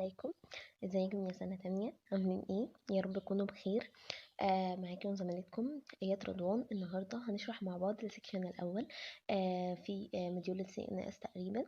عليكم. ازيكم يا سنة تانية؟ عاملين ايه؟ يا رب تكونوا بخير. معاكم زميلتكم اياد رضوان. النهاردة هنشرح مع بعض السكشن الاول في مديول السي ان اس تقريبا،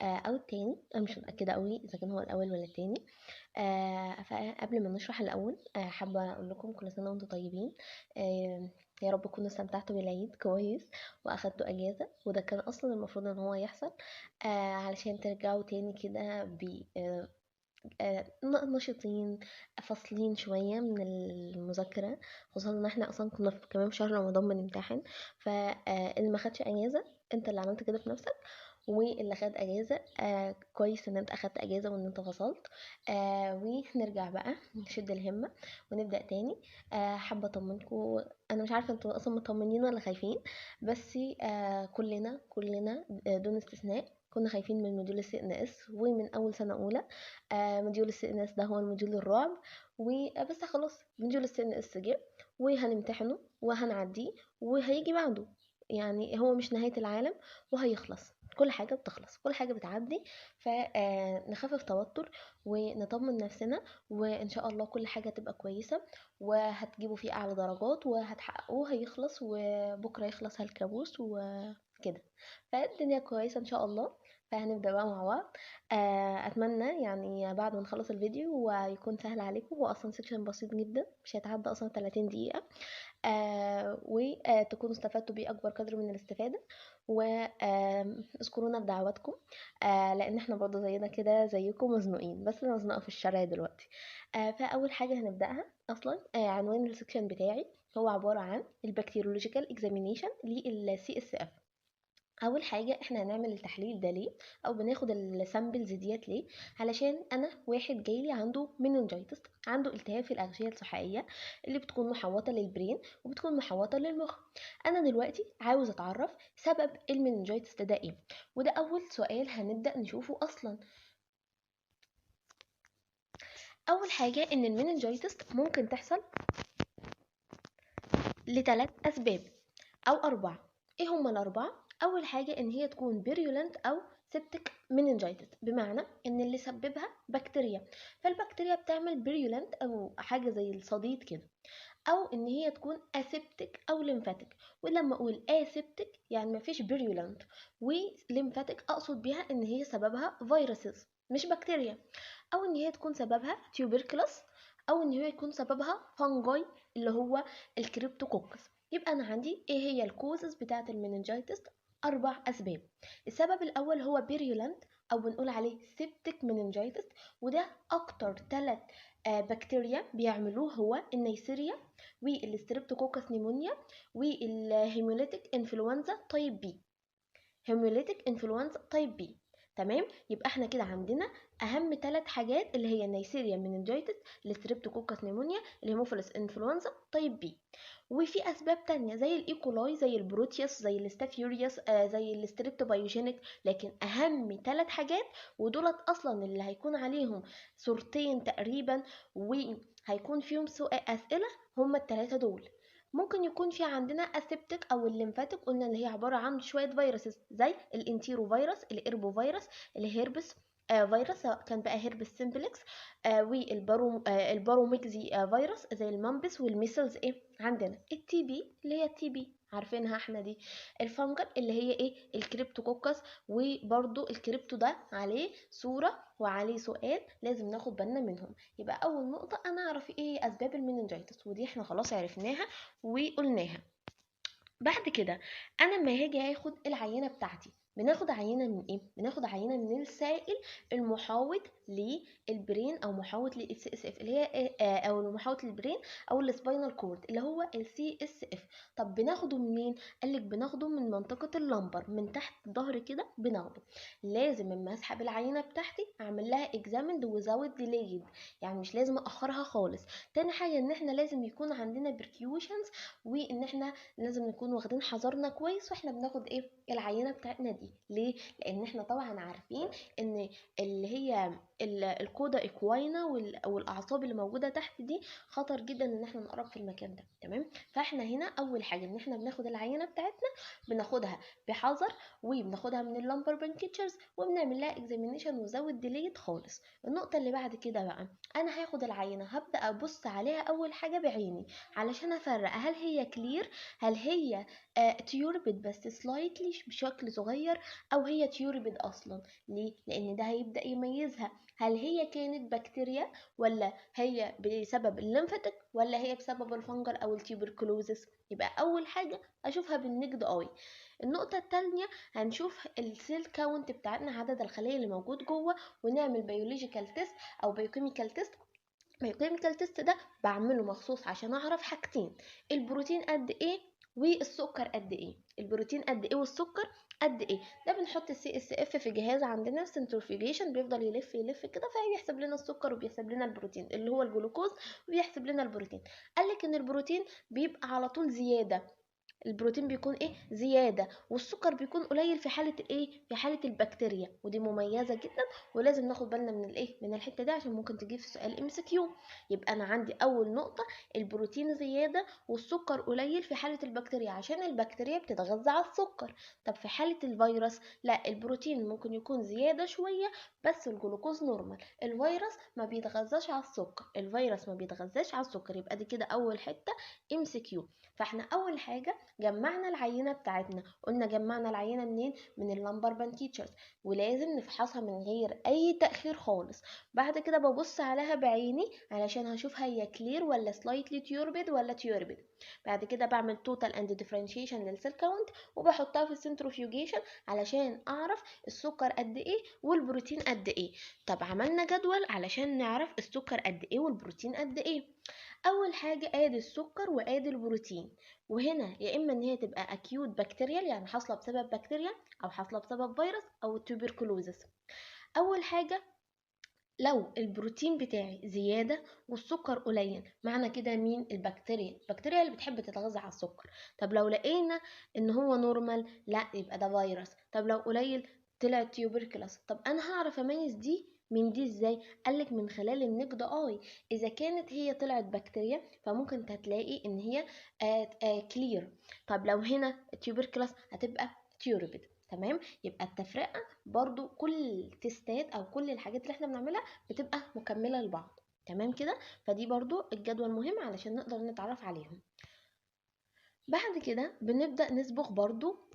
او التاني. انا مش متأكدة قوي اذا كان هو الاول ولا التاني. فقبل ما نشرح الاول حابة اقول لكم كل سنة وانتم طيبين. يا رب تكونوا استمتعتوا بالعيد كويس واخدتوا اجازة، وده كان اصلا المفروض ان هو يحصل علشان ترجعوا تاني كده ب نشيطين، فاصلين شوية من المذاكرة، خصوصا ان احنا اصلا كنا كمان في شهر رمضان بنمتحن. فاللي ما خدش اجازة انت اللي عملت كده في نفسك، واللي خد اجازة كويس ان انت اخدت اجازة وان انت فصلت. ونرجع بقى نشد الهمة ونبدأ تاني. حابة اطمنكم، انا مش عارفة انتوا اصلا مطمنين ولا خايفين، بس كلنا دون استثناء كنا خايفين من موديول السي ان اس ومن اول سنة اولى. موديول السي ان اس ده هو الموديول الرعب، وبس خلاص موديول السي ان اس جه وهنمتحنه وهنعديه وهيجي بعده. يعني هو مش نهاية العالم، وهيخلص. كل حاجة بتخلص، كل حاجة بتعدي. فنخفف توتر ونطمن نفسنا، وإن شاء الله كل حاجة تبقى كويسة وهتجيبوا فيه أعلى درجات وهتحققوه. هيخلص وبكرة يخلص هالكابوس وكده. فالدنيا كويسة إن شاء الله. فهنبدأ بقى مع بعض. أتمنى يعني بعد ما نخلص الفيديو ويكون سهل عليكم. هو أصلا سيكشن بسيط جدا، مش هيتعدى أصلا 30 دقيقة. وتكونوا استفدتوا بيه أكبر قدر من الاستفادة. واذكرونا في دعواتكم، لأن احنا برضه زينا كده زيكم مزنوقين، بس أنا مزنوقة في الشارع دلوقتي. فأول حاجة هنبدأها أصلا، عنوان السكشن بتاعي هو عبارة عن البكتيريولوجيكال اكزامينيشن للسي اس اف. اول حاجه احنا هنعمل التحليل ده ليه، او بناخد السامبلز ديت ليه؟ علشان انا واحد جايلي عنده مننجايتس، عنده التهاب في الاغشيه الصحيه اللي بتكون محوطه للبرين وبتكون محوطه للمخ. انا دلوقتي عاوز اتعرف سبب المننجايتس ده ايه، وده اول سؤال هنبدا نشوفه اصلا. اول حاجه ان المننجايتس ممكن تحصل لثلاث اسباب او اربعه. ايه هما الاربعه؟ اول حاجه ان هي تكون بيريولنت او سيبتك مننجايتس، بمعنى ان اللي سببها بكتيريا، فالبكتيريا بتعمل بيريولنت او حاجه زي الصديد كده. او ان هي تكون اسيبتك او ليمفاتيك، ولما اقول اسيبتك يعني مفيش بيريولنت، وليمفاتيك اقصد بيها ان هي سببها فيروسز مش بكتيريا، او ان هي تكون سببها تيوبركلوس، او ان هي يكون سببها فانجاي اللي هو الكريبتوكوكس. يبقى انا عندي ايه هي الكوزز بتاعه المننجايتس؟ اربع اسباب. السبب الاول هو بيريولنت او بنقول عليه سيبتك مننجايتس، وده اكتر ثلاث بكتيريا بيعملوه هو النيسيريا والستريبتوكوكس نيمونيا والهيموليتيك انفلونزا تايب بي. هيموليتيك انفلونزا تايب بي. تمام، يبقى احنا كده عندنا اهم ثلاث حاجات اللي هي النيسيريا مننجايتس، الستريبتوكوكس نيمونيا، الهيموفيلس انفلونزا تايب بي. وفي اسباب تانية زي الايكولاي، زي البروتيوس، زي الاستافيوريوس، زي الستريبتوبايوجينيك. لكن اهم ثلاث حاجات، ودولت اصلا اللي هيكون عليهم صورتين تقريبا وهيكون فيهم اسئله، هما الثلاثه دول. ممكن يكون في عندنا اسيبتك او الليمفاتيك، قلنا اللي هي عباره عن شويه فيروسز زي الانتيرو فيروس، الاربو فيروس، الهيربس فيروس سواء كان بقى هيربس سيمبلكس، الباروميكزي فيروس زي المامبس والميسلز. ايه عندنا التي بي اللي هي التي بي عارفينها احنا دي، الفنجل اللي هي ايه الكريبتوكوكس. وبرده الكريبتو ده عليه صورة وعليه سؤال لازم ناخد بالنا منهم. يبقى اول نقطة انا اعرف ايه اسباب المننجايتس، ودي احنا خلاص عرفناها وقلناها. بعد كده انا لما هاجي هاخد العينه بتاعتي، بناخد عينه من ايه؟ بناخد عينه من السائل المحاوط للبرين او محاوط للسي اس اف، اللي هي او المحاوط للبرين او السباينال كورد اللي هو السي اس اف. طب بناخده منين؟ قالك بناخده من منطقه اللمبر، من تحت الظهر كده بناخده. لازم اما اسحب العينه بتاعتي اعمل لها اكزامند وزود ديليد، يعني مش لازم اخرها خالص. تاني حاجه ان احنا لازم يكون عندنا بريكيوشنز، وان احنا لازم نكون واخدين حذرنا كويس واحنا بناخد ايه العينه بتاعتنا دي. نهائي. ليه؟ لان احنا طبعا عارفين ان اللي هي الكودا اكواينا والاعصاب اللي موجوده تحت دي خطر جدا ان احنا نقرب في المكان ده. تمام؟ فاحنا هنا اول حاجه ان احنا بناخد العينه بتاعتنا، بناخدها بحذر، وبناخدها من اللامبر بانكيتشرز، وبنعمل لها اكزامينيشن وزود ديليت خالص. النقطه اللي بعد كده بقى، انا هاخد العينه هبدا ابص عليها اول حاجه بعيني علشان افرق هل هي كلير، هل هي تيوربد بس سلايتلي بشكل صغير، او هي تيوربد اصلا. ليه؟ لان ده هيبدا يميزها هل هي كانت بكتيريا، ولا هي بسبب الليمفاتيك، ولا هي بسبب الفنجر او التيوبركلوزس. يبقى اول حاجه اشوفها بالنجد اي. النقطه الثانيه هنشوف السيل كاونت بتاعتنا، عدد الخلايا اللي موجود جوه، ونعمل بيولوجيكال تيست او بيوكيميكال تيست. الكيميكال تيست ده بعمله مخصوص عشان اعرف حاجتين: البروتين قد ايه والسكر قد ايه. البروتين قد ايه والسكر قد ايه ده بنحط السي اس اف في جهاز عندنا سنترفيوجيشن، بيفضل يلف يلف كده فبيحسب لنا السكر وبيحسب لنا البروتين اللي هو الجلوكوز، وبيحسب لنا البروتين. قالك ان البروتين بيبقى على طول زياده، البروتين بيكون ايه؟ زياده، والسكر بيكون قليل في حاله الايه؟ في حاله البكتيريا. ودي مميزه جدا، ولازم ناخد بالنا من الايه؟ من الحته دي عشان ممكن تجي في سؤال ام سي كيو. يبقى انا عندي اول نقطه البروتين زياده والسكر قليل في حاله البكتيريا، عشان البكتيريا بتتغذى على السكر. طب في حاله الفيروس لا، البروتين ممكن يكون زياده شويه بس الجلوكوز نورمال. الفيروس ما بيتغذاش على السكر، الفيروس ما بيتغذاش على السكر. يبقى دي كده اول حته ام سي كيو. فاحنا اول حاجه جمعنا العينه بتاعتنا، قلنا جمعنا العينه منين؟ من اللامبر بانكيتشرز، ولازم نفحصها من غير اي تاخير خالص. بعد كده ببص عليها بعيني علشان هشوف هي كلير ولا سلايتلي تيوربيد ولا تيوربيد. بعد كده بعمل توتال اند ديفرنشيشن للسيل كاونت، وبحطها في السنترفيوجيشن علشان اعرف السكر قد ايه والبروتين قد ايه. طب عملنا جدول علشان نعرف السكر قد ايه والبروتين قد ايه. اول حاجه ادي السكر وادي البروتين، وهنا يا اما ان هي تبقى اكيوت بكتيريال يعني حاصله بسبب بكتيريا، او حاصله بسبب فيروس او تيوبركلوزس. اول حاجه لو البروتين بتاعي زيادة والسكر قليل، معنى كده مين؟ البكتيريا، البكتيريا اللي بتحب تتغذى على السكر. طب لو لقينا ان هو نورمال، لا يبقى ده فيروس. طب لو قليل طلع تيوبركلوس. طب انا هعرف اميز دي من دي ازاي؟ قالك من خلال النقد اي. اذا كانت هي طلعت بكتيريا فممكن هتلاقي ان هي كلير. طب لو هنا تيوبركلوس هتبقى تيوربيد. تمام؟ يبقى التفرقه برضو كل التستات او كل الحاجات اللي احنا بنعملها بتبقى مكملة لبعض. تمام كده؟ فدي برضو الجدول مهم علشان نقدر نتعرف عليهم. بعد كده بنبدأ نصبغ برضو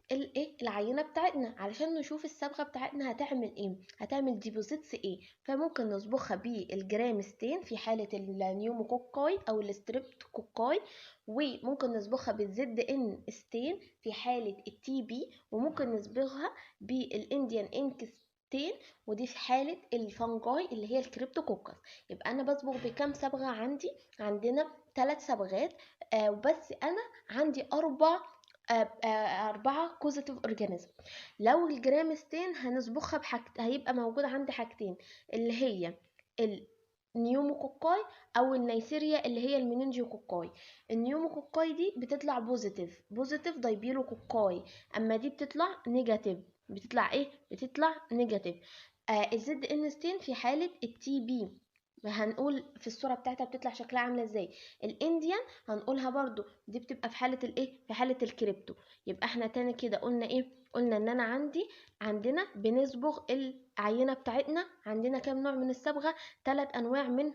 العينة بتاعتنا علشان نشوف الصبغة بتاعتنا هتعمل ايه، هتعمل ديبوزيتس ايه. فممكن نصبغها بالجرام ستين في حالة النيوموكوكاي او الستريبتوكوكاي، وممكن نصبغها بالزد ان ستين في حالة التي بي، وممكن نصبغها بالانديان انك ستين ودي في حالة الفانجاي اللي هي الكريبتوكوكس. يبقى انا بصبغ بكام صبغة عندي؟ عندنا 3 صبغات. وبس انا عندي أربعة كوزيتيف أورجانيزم. لو الجرام ستين هنصبغها هيبقى موجود عندي حاجتين، اللي هي النيوموكوكاي أو النيسيريا اللي هي المننجيوكوكاي. النيوموكوكاي دي بتطلع بوزيتيف دايبيلوكوكاي، أما دي بتطلع نيجاتيف. بتطلع ايه؟ بتطلع نيجاتيف. الزد ان ستين في حالة التي بي، هنقول في الصورة بتاعتها بتطلع شكلها عاملة ازاي. الانديان هنقولها برضو دي بتبقى في حالة الايه؟ في حالة الكريبتو. يبقى احنا تاني كده قلنا ايه؟ قلنا ان انا عندنا بنصبغ العينة بتاعتنا، عندنا كام نوع من الصبغة؟ 3 انواع من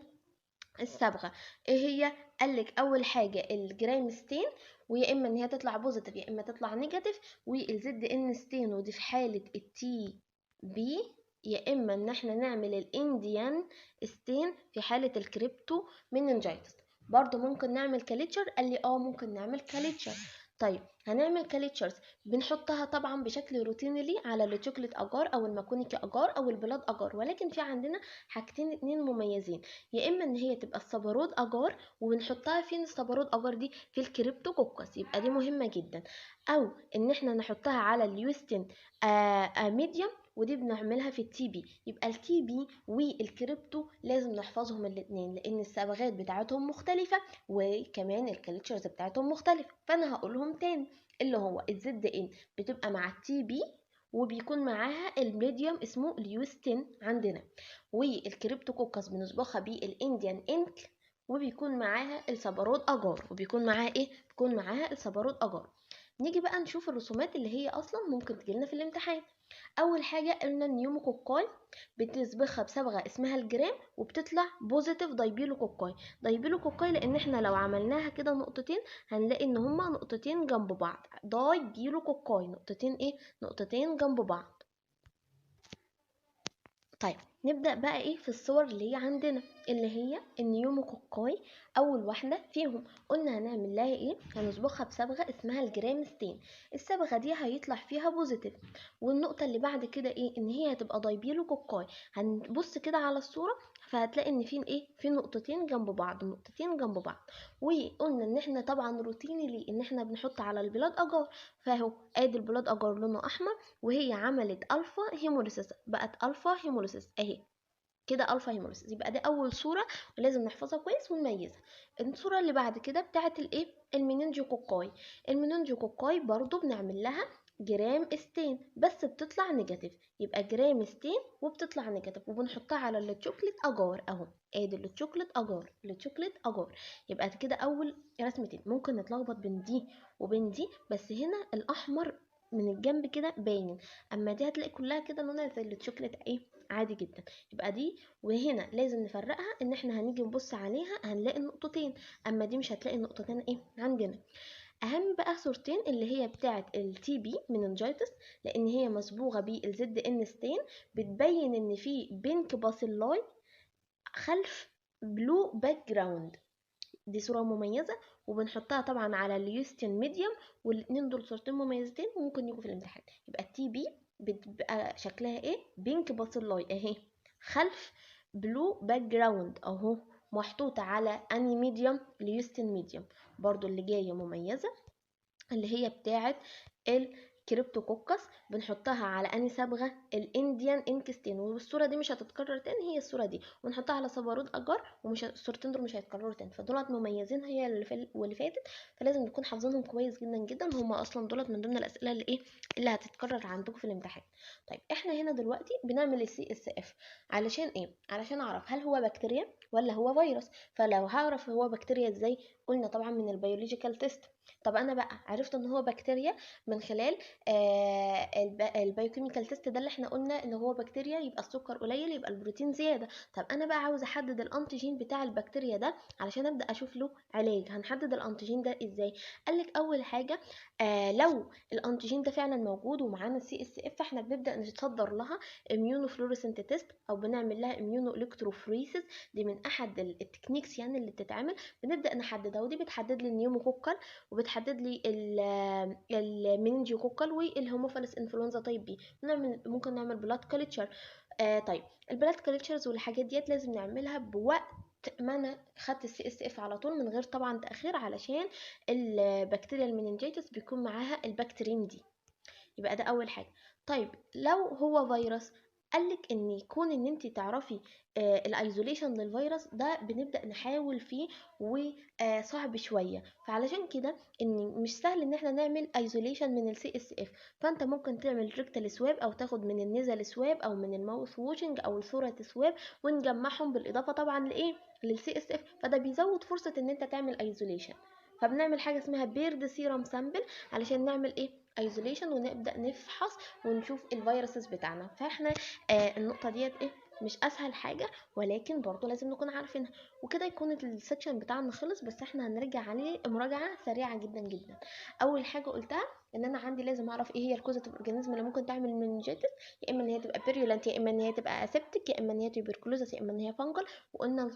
الصبغة. ايه هي؟ قالك اول حاجة الجرام ستين، ويا اما ان هي تطلع بوزيتيف يا اما تطلع نيجاتيف، والزد ان ستين ودي في حالة التي بي، يا اما ان احنا نعمل الانديان ستين في حالة الكريبتو مننجايتس. برضو ممكن نعمل كاليتشر. قال لي ممكن نعمل كاليتشر. طيب هنعمل كاليتشرز بنحطها طبعا بشكل روتينلي على الشوكليت اجار او الماكونيكي اجار او البلاد اجار، ولكن في عندنا حاجتين اتنين مميزين. يا اما ان هي تبقى الصبارود اجار، وبنحطها فين الصبارود اجار دي؟ في الكريبتوكوكس، يبقى دي مهمه جدا. او ان احنا نحطها على اليوستين ميديوم، ودي بنعملها في التي بي. يبقى التي بي والكريبتو لازم نحفظهم الاثنين لان الصبغات بتاعتهم مختلفه، وكمان الكالتشرز بتاعتهم مختلفه. فانا هقولهم تاني، اللي هو الزد ان بتبقى مع التي بي، وبيكون معاها الميديوم اسمه اليوستين عندنا، والكريبتوكوكس بنصبغها بالانديان انك، وبيكون معاها الصبارود اجار، وبيكون معاها ايه؟ بيكون معاها الصبارود اجار. نيجي بقى نشوف الرسومات اللي هي اصلا ممكن تجيلنا في الامتحان. اول حاجه قلنا النيوموكوكاي بتصبغها بصبغه اسمها الجرام، وبتطلع بوزيتيف دايبيلوكوكاي. دايبيلوكوكاي لان احنا لو عملناها كده نقطتين هنلاقي ان هما نقطتين جنب بعض، دايبيلوكوكاي، نقطتين ايه؟ نقطتين جنب بعض. طيب نبدأ بقى ايه في الصور اللي هي عندنا، اللي هي النيوموكوكاي. اول واحدة فيهم قلنا هنعمل لها ايه؟ هنصبغها بصبغة اسمها الجرام ستين. الصبغة دي هيطلع فيها بوزيتيف. والنقطة اللي بعد كده ايه؟ ان هي هتبقى دايبيلوكوكاي. هنبص كده على الصورة فهتلاقي ان في ايه؟ في نقطتين جنب بعض، نقطتين جنب بعض. وقلنا ان احنا طبعا روتيني ليه ان احنا بنحط على البلاد اجار، فاهو ادي البلاد اجار لونه احمر، وهي عملت الفا هيموليسيس، بقت الفا هيموليسيس اهي كده، الفا هيموليسيس. يبقى دي اول صوره ولازم نحفظها كويس ونميزها. الصوره اللي بعد كده بتاعت الايه؟ المينينجوكوكاي. المينينجوكوكاي برضو بنعمل لها جرام ستين بس بتطلع نيجاتيف، يبقى جرام ستين وبتطلع نيجاتيف، وبنحطها على التشوكلت اجار اهو، ادي التشوكلت اجار، التشوكلت اجار. يبقى كده اول رسمتين. ممكن نتلخبط بين دي وبين دي، بس هنا الاحمر من الجنب كده باين، اما دي هتلاقي كلها كده لونها زي الشوكليت ايه، عادي جدا. يبقى دي، وهنا لازم نفرقها ان احنا هنيجي نبص عليها هنلاقي النقطتين، اما دي مش هتلاقي النقطتين ايه عندنا. اهم بقى صورتين اللي هي بتاعه التي بي مننجايتس، لان هي مصبوغه بالزد ان ستين، بتبين ان في بينك باسيلاي خلف بلو باك جراوند. دي صورة مميزة وبنحطها طبعا على اليوستين ميديوم، والاتنين دول صورتين مميزتين وممكن يجوا في الامتحان. يبقى التي بي بتبقى شكلها ايه؟ بينك باسيلاي اهي خلف بلو باك جراوند اهو، محطوطة على اني ميديوم؟ اليوستين ميديوم. برضو اللي جاية مميزة اللي هي بتاعت الكريبتوكوكس، بنحطها على اني صبغه؟ الانديان انكستين. والصوره دي مش هتتكرر تاني، هي الصوره دي، ونحطها على صبارود اجار، ومش الصورتين دول مش هيتكرروا تاني. فدولت مميزين هي واللي فاتت، فلازم نكون حافظينهم كويس جدا جدا. هما اصلا دولت من ضمن الاسئله اللي ايه؟ اللي هتتكرر عندكم في الامتحان. طيب احنا هنا دلوقتي بنعمل السي اس اف علشان ايه؟ علشان اعرف هل هو بكتيريا ولا هو فيروس. فلو هعرف هو بكتيريا ازاي؟ قلنا طبعا من البيولوجيكال تيست. طب انا بقى عرفت ان هو بكتيريا من خلال البايوكيميكال تيست ده اللي احنا قلنا ان هو بكتيريا، يبقى السكر قليل يبقى البروتين زياده. طب انا بقى عاوز احدد الانتيجين بتاع البكتيريا ده علشان ابدا اشوف له علاج. هنحدد الانتيجين ده ازاي؟ قالك اول حاجه لو الانتيجين ده فعلا موجود ومعانا السي اس اف، فاحنا بنبدا نصدر لها اميونو فلوريسنت تيست، او بنعمل لها اميونو الكتروفوريسيس. دي من احد التكنيكس يعني اللي بتتعمل، بنبدا نحددها. ودي بتحدد لي النيوموكوكال، وبتحدد لي المينينجوكوكال والهيموفيلس انفلونزا تايب بي. ممكن نعمل بلاد كلتشر. طيب البلاد كلتشرز والحاجات ديت لازم نعملها بوقت ما انا خدت السي اس اف على طول، من غير طبعا تاخير، علشان البكتيريا المينينجيتس بيكون معاها البكتيريم دي. يبقى ده اول حاجه. طيب لو هو فيروس، قالك ان يكون ان انت تعرفي الايزوليشن للفيروس ده بنبدا نحاول فيه وصعب شويه. فعلشان كده ان مش سهل ان احنا نعمل ايزوليشن من السي اس اف، فانت ممكن تعمل ريكتال سواب، او تاخد من النيزل سواب، او من الماوث ووشنج، او الثورة سواب، ونجمعهم بالاضافه طبعا لايه؟ للسي اس اف. فده بيزود فرصه ان انت تعمل ايزوليشن. فبنعمل حاجه اسمها بيرد سيرم سامبل علشان نعمل ايه؟ ايزوليشن، ونبدا نفحص ونشوف الفيروسز بتاعنا. فاحنا النقطه ديت ايه؟ مش اسهل حاجه، ولكن برضو لازم نكون عارفينها. وكده يكون السكشن بتاعنا خلص، بس احنا هنرجع عليه مراجعه سريعه جدا جدا. اول حاجه قلتها ان انا عندي لازم اعرف ايه هي الكوزاتيف اورجانيزم اللي ممكن تعمل مننجيتس، يا اما ان هي تبقى بيريولانت، يا اما ان هي تبقى اسيبتيك، يا اما ان هي تبركلوزس، يا اما ان هي فانجل. وقلنا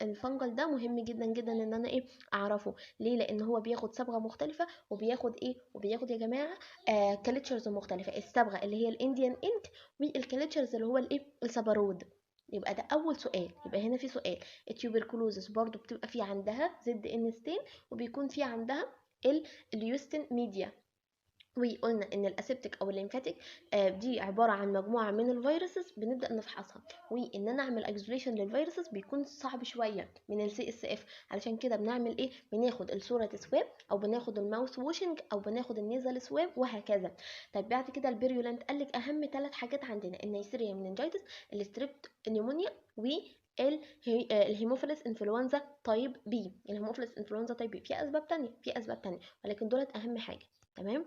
الفانجل ده مهم جدا جدا ان انا ايه؟ اعرفه. ليه؟ لان هو بياخد صبغه مختلفه، وبياخد ايه؟ وبياخد يا جماعه كالتشرز مختلفه. الصبغه اللي هي الانديان انك، والكالتشرز اللي هو الايه؟ الصبرود. يبقى ده اول سؤال. يبقى هنا في سؤال. التيوبركلوزس برضو بتبقى في عندها زد ان ستين، وبيكون في عندها اليوستين ميديا. وقلنا ان الاسيبتيك او الليمفاتيك دي عباره عن مجموعه من الفيروسز بنبدا نفحصها، وان انا اعمل ايزوليشن للفيروسز بيكون صعب شويه من السي اس اف. علشان كده بنعمل ايه؟ بناخد الصوره سواب، او بناخد الماوث ووشنج، او بناخد النيزل سواب، وهكذا. طيب بعد كده البيريولنت قال لك اهم 3 حاجات عندنا: النيسيريا مننجيتس، الستريبت نيمونيا، و الهيموفيلس انفلونزا تايب بي. الهيموفيلس انفلونزا تايب بي في اسباب تانية، ولكن دولت اهم حاجه. تمام.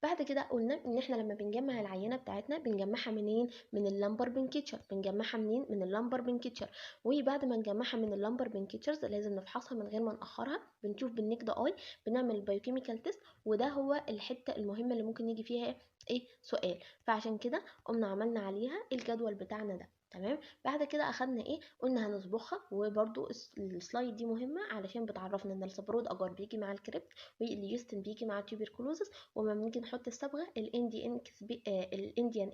بعد كده قلنا ان احنا لما بنجمع العينه بتاعتنا بنجمعها منين؟ من اللامبر بنكيتشر. بنجمعها منين؟ من اللامبر بنكيتشر. وبعد ما نجمعها من اللامبر بنكيتشرز لازم نفحصها من غير ما ناخرها، بنشوف بالنكد اي، بنعمل البايوكيميكال تيست، وده هو الحته المهمه اللي ممكن يجي فيها ايه سؤال. فعشان كده قمنا عملنا عليها الجدول بتاعنا ده. تمام. بعد كده اخدنا ايه؟ قلنا هنصبغها. وبرده السلايد دي مهمه علشان بتعرفنا ان السبرود اجار بيجي مع الكريبت، واليوستن بيجي مع التوبركلوزس. وما بنيجي نحط الصبغه الانديان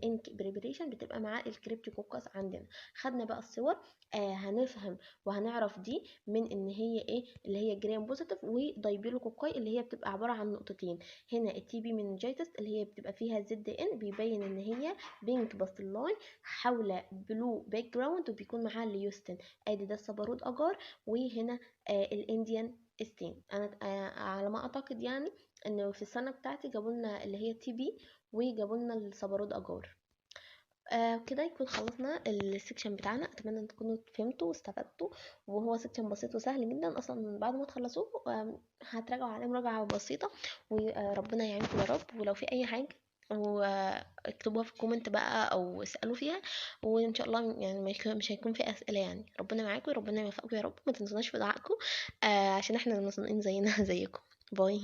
انك بريبريشن بتبقى مع الكريبتوكوكس عندنا. خدنا بقى الصور. هنفهم وهنعرف دي من ان هي ايه اللي هي جرام بوزيتيف ودايبيلوكوكاي اللي هي بتبقى عباره عن نقطتين. هنا التي بي مننجيتس اللي هي بتبقى فيها زد ان بيبين ان هي بينك باستلاي حول بلو باك جراوند، وبيكون معاها اليوستن. ادي ده الصبارود اجار. وهنا الانديان ستين. انا على ما اعتقد يعني انه في السنه بتاعتي جابوا لنا اللي هي تي بي، وجابوا لنا الصبارود اجار. كده يكون خلصنا السكشن بتاعنا. اتمنى ان تكونوا فهمتوا واستفدتوا. وهو سكشن بسيط وسهل جدا اصلا. بعد ما تخلصوه هتراجعوا عليه مراجعه بسيطه. وربنا يعينكم يا رب. ولو في اي حاجه اكتبوها في الكومنت بقى او اسالوا فيها. وان شاء الله يعني مش هيكون في اسئله. يعني ربنا معاكم وربنا يوفقكم يا رب. ما تنسوناش في دعائكم عشان احنا المصنعين زينا زيكم. باي.